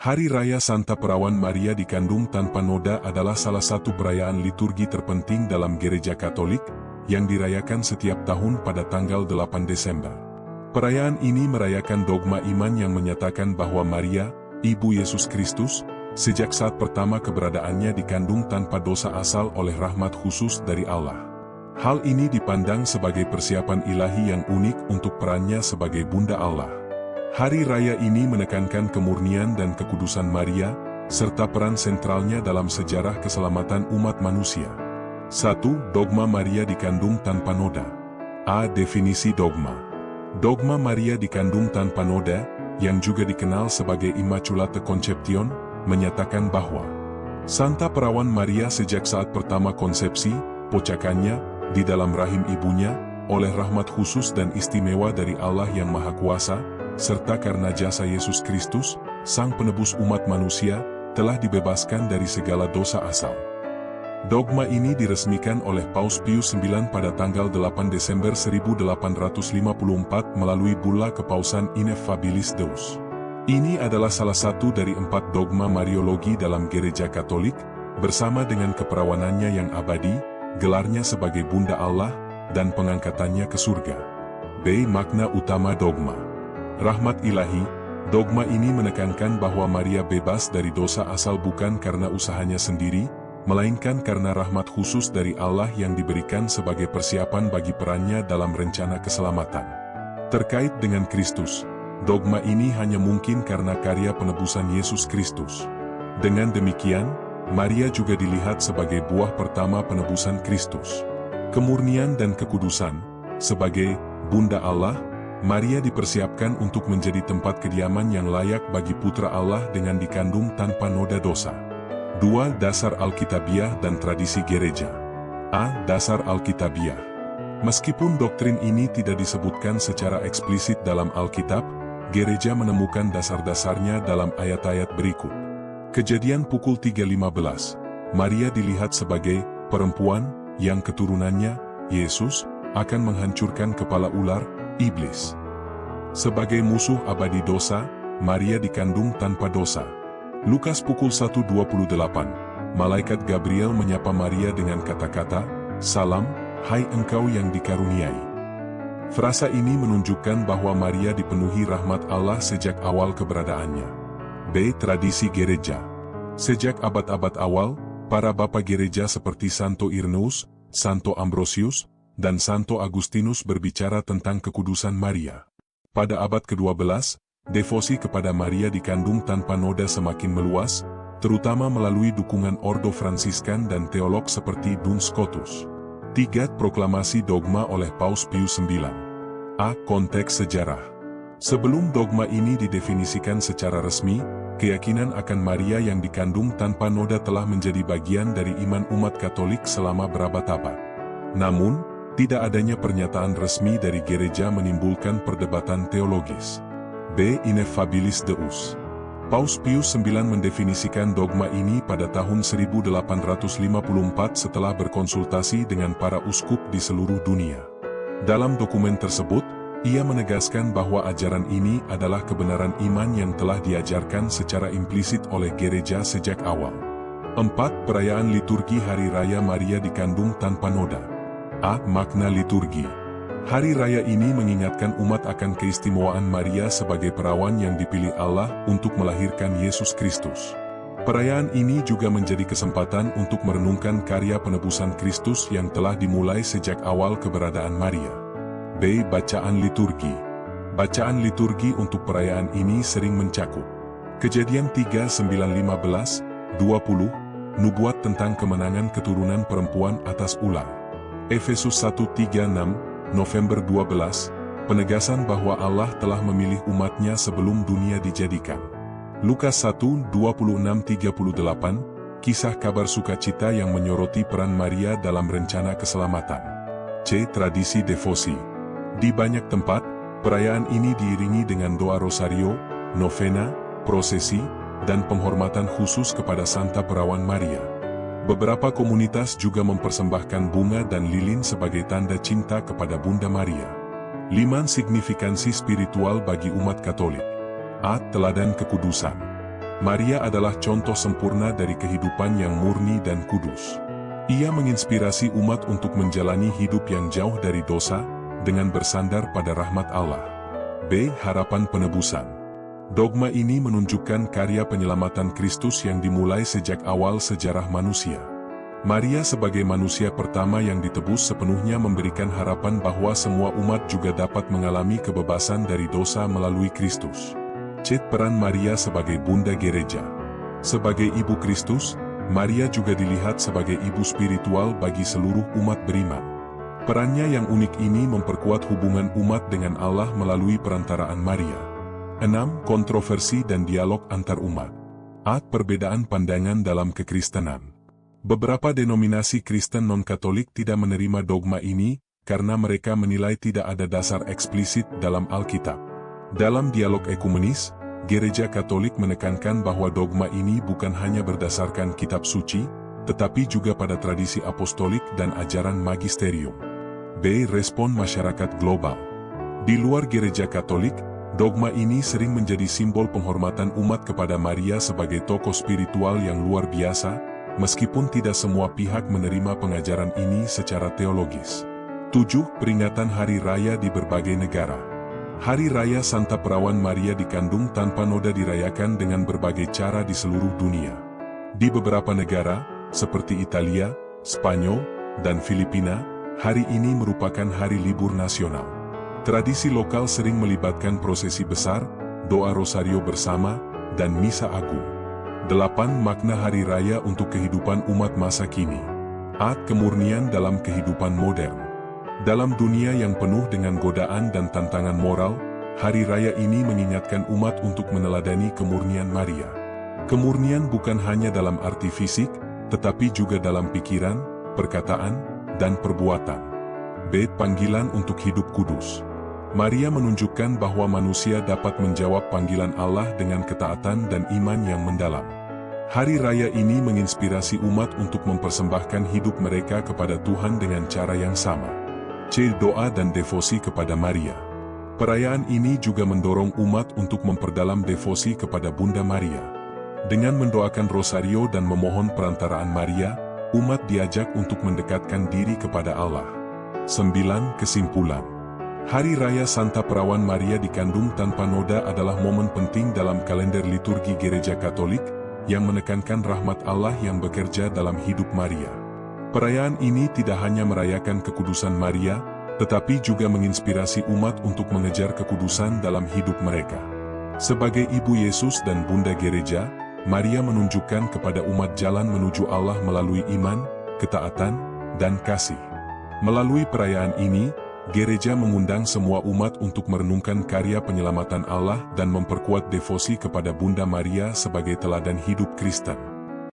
Hari Raya Santa Perawan Maria dikandung tanpa noda adalah salah satu perayaan liturgi terpenting dalam Gereja Katolik, yang dirayakan setiap tahun pada tanggal 8 Desember. Perayaan ini merayakan dogma iman yang menyatakan bahwa Maria, Ibu Yesus Kristus, sejak saat pertama keberadaannya dikandung tanpa dosa asal oleh rahmat khusus dari Allah. Hal ini dipandang sebagai persiapan ilahi yang unik untuk perannya sebagai Bunda Allah. Hari raya ini menekankan kemurnian dan kekudusan Maria, serta peran sentralnya dalam sejarah keselamatan umat manusia. 1. Dogma Maria dikandung tanpa noda. A. Definisi dogma. Dogma Maria dikandung tanpa noda, yang juga dikenal sebagai Immaculate Conception, menyatakan bahwa Santa Perawan Maria sejak saat pertama konsepsi, pocakannya, di dalam rahim ibunya, oleh rahmat khusus dan istimewa dari Allah yang Maha Kuasa, serta karena jasa Yesus Kristus, Sang Penebus umat manusia, telah dibebaskan dari segala dosa asal. Dogma ini diresmikan oleh Paus Pius IX pada tanggal 8 Desember 1854 melalui Bulla Kepausan Ineffabilis Deus. Ini adalah salah satu dari 4 dogma Mariologi dalam Gereja Katolik, bersama dengan keperawanannya yang abadi, gelarnya sebagai Bunda Allah, dan pengangkatannya ke surga. B. Makna utama dogma. Rahmat ilahi, dogma ini menekankan bahwa Maria bebas dari dosa asal bukan karena usahanya sendiri, melainkan karena rahmat khusus dari Allah yang diberikan sebagai persiapan bagi perannya dalam rencana keselamatan. Terkait dengan Kristus, dogma ini hanya mungkin karena karya penebusan Yesus Kristus. Dengan demikian, Maria juga dilihat sebagai buah pertama penebusan Kristus. Kemurnian dan kekudusan, sebagai Bunda Allah, Maria dipersiapkan untuk menjadi tempat kediaman yang layak bagi Putra Allah dengan dikandung tanpa noda dosa. 2. Dasar Alkitabiah dan tradisi gereja. A. Dasar Alkitabiah. Meskipun doktrin ini tidak disebutkan secara eksplisit dalam Alkitab, gereja menemukan dasar-dasarnya dalam ayat-ayat berikut. Kejadian pukul 3.15. Maria dilihat sebagai perempuan yang keturunannya, Yesus, akan menghancurkan kepala ular, iblis. Sebagai musuh abadi dosa, Maria dikandung tanpa dosa. Lukas pukul 1.28, Malaikat Gabriel menyapa Maria dengan kata-kata, "Salam, hai engkau yang dikaruniai." Frasa ini menunjukkan bahwa Maria dipenuhi rahmat Allah sejak awal keberadaannya. B. Tradisi gereja. Sejak abad-abad awal, para bapa gereja seperti Santo Irenaeus, Santo Ambrosius, dan Santo Agustinus berbicara tentang kekudusan Maria. Pada abad ke-12, devosi kepada Maria dikandung tanpa noda semakin meluas, terutama melalui dukungan Ordo Fransiskan dan teolog seperti Duns Scotus. 3. Proklamasi dogma oleh Paus Pius IX. A. Konteks sejarah. Sebelum dogma ini didefinisikan secara resmi, keyakinan akan Maria yang dikandung tanpa noda telah menjadi bagian dari iman umat Katolik selama berabad-abad. Namun, tidak adanya pernyataan resmi dari gereja menimbulkan perdebatan teologis. B. Ineffabilis Deus. Paus Pius IX mendefinisikan dogma ini pada tahun 1854 setelah berkonsultasi dengan para uskup di seluruh dunia. Dalam dokumen tersebut, ia menegaskan bahwa ajaran ini adalah kebenaran iman yang telah diajarkan secara implisit oleh gereja sejak awal. 4. Perayaan liturgi Hari Raya Maria dikandung tanpa noda. A. Makna liturgi. Hari raya ini mengingatkan umat akan keistimewaan Maria sebagai perawan yang dipilih Allah untuk melahirkan Yesus Kristus. Perayaan ini juga menjadi kesempatan untuk merenungkan karya penebusan Kristus yang telah dimulai sejak awal keberadaan Maria. B. Bacaan liturgi. Bacaan liturgi untuk perayaan ini sering mencakup Kejadian 3:9-15, 20, nubuat tentang kemenangan keturunan perempuan atas ular. Efesus 1:3-6, November 12, penegasan bahwa Allah telah memilih umatnya sebelum dunia dijadikan. Lukas 1:26-38, kisah kabar sukacita yang menyoroti peran Maria dalam rencana keselamatan. C. Tradisi devosi. Di banyak tempat, perayaan ini diiringi dengan doa rosario, novena, prosesi, dan penghormatan khusus kepada Santa Perawan Maria. Beberapa komunitas juga mempersembahkan bunga dan lilin sebagai tanda cinta kepada Bunda Maria. 5. Signifikansi spiritual bagi umat Katolik. A. Teladan kekudusan. Maria adalah contoh sempurna dari kehidupan yang murni dan kudus. Ia menginspirasi umat untuk menjalani hidup yang jauh dari dosa, dengan bersandar pada rahmat Allah. B. Harapan penebusan. Dogma ini menunjukkan karya penyelamatan Kristus yang dimulai sejak awal sejarah manusia. Maria sebagai manusia pertama yang ditebus sepenuhnya memberikan harapan bahwa semua umat juga dapat mengalami kebebasan dari dosa melalui Kristus. C. Peran Maria sebagai Bunda Gereja. Sebagai Ibu Kristus, Maria juga dilihat sebagai ibu spiritual bagi seluruh umat beriman. Perannya yang unik ini memperkuat hubungan umat dengan Allah melalui perantaraan Maria. 6. Kontroversi dan dialog antar umat. A. Perbedaan pandangan dalam kekristenan. Beberapa denominasi Kristen non-Katolik tidak menerima dogma ini, karena mereka menilai tidak ada dasar eksplisit dalam Alkitab. Dalam dialog ekumenis, Gereja Katolik menekankan bahwa dogma ini bukan hanya berdasarkan kitab suci, tetapi juga pada tradisi apostolik dan ajaran magisterium. B. Respon masyarakat global. Di luar Gereja Katolik, dogma ini sering menjadi simbol penghormatan umat kepada Maria sebagai tokoh spiritual yang luar biasa, meskipun tidak semua pihak menerima pengajaran ini secara teologis. 7. Peringatan Hari Raya di berbagai negara. Hari Raya Santa Perawan Maria dikandung tanpa noda dirayakan dengan berbagai cara di seluruh dunia. Di beberapa negara, seperti Italia, Spanyol, dan Filipina, hari ini merupakan hari libur nasional. Tradisi lokal sering melibatkan prosesi besar, doa rosario bersama, dan misa agung. 8. Makna Hari Raya untuk kehidupan umat masa kini. A. Kemurnian dalam kehidupan modern. Dalam dunia yang penuh dengan godaan dan tantangan moral, hari raya ini mengingatkan umat untuk meneladani kemurnian Maria. Kemurnian bukan hanya dalam arti fisik, tetapi juga dalam pikiran, perkataan, dan perbuatan. B. Panggilan untuk hidup kudus. Maria menunjukkan bahwa manusia dapat menjawab panggilan Allah dengan ketaatan dan iman yang mendalam. Hari raya ini menginspirasi umat untuk mempersembahkan hidup mereka kepada Tuhan dengan cara yang sama. C. Doa dan devosi kepada Maria. Perayaan ini juga mendorong umat untuk memperdalam devosi kepada Bunda Maria. Dengan mendoakan rosario dan memohon perantaraan Maria, umat diajak untuk mendekatkan diri kepada Allah. 9. Kesimpulan. Hari Raya Santa Perawan Maria dikandung tanpa noda adalah momen penting dalam kalender liturgi Gereja Katolik, yang menekankan rahmat Allah yang bekerja dalam hidup Maria. Perayaan ini tidak hanya merayakan kekudusan Maria, tetapi juga menginspirasi umat untuk mengejar kekudusan dalam hidup mereka. Sebagai Ibu Yesus dan Bunda Gereja, Maria menunjukkan kepada umat jalan menuju Allah melalui iman, ketaatan, dan kasih. Melalui perayaan ini, Gereja mengundang semua umat untuk merenungkan karya penyelamatan Allah dan memperkuat devosi kepada Bunda Maria sebagai teladan hidup Kristen.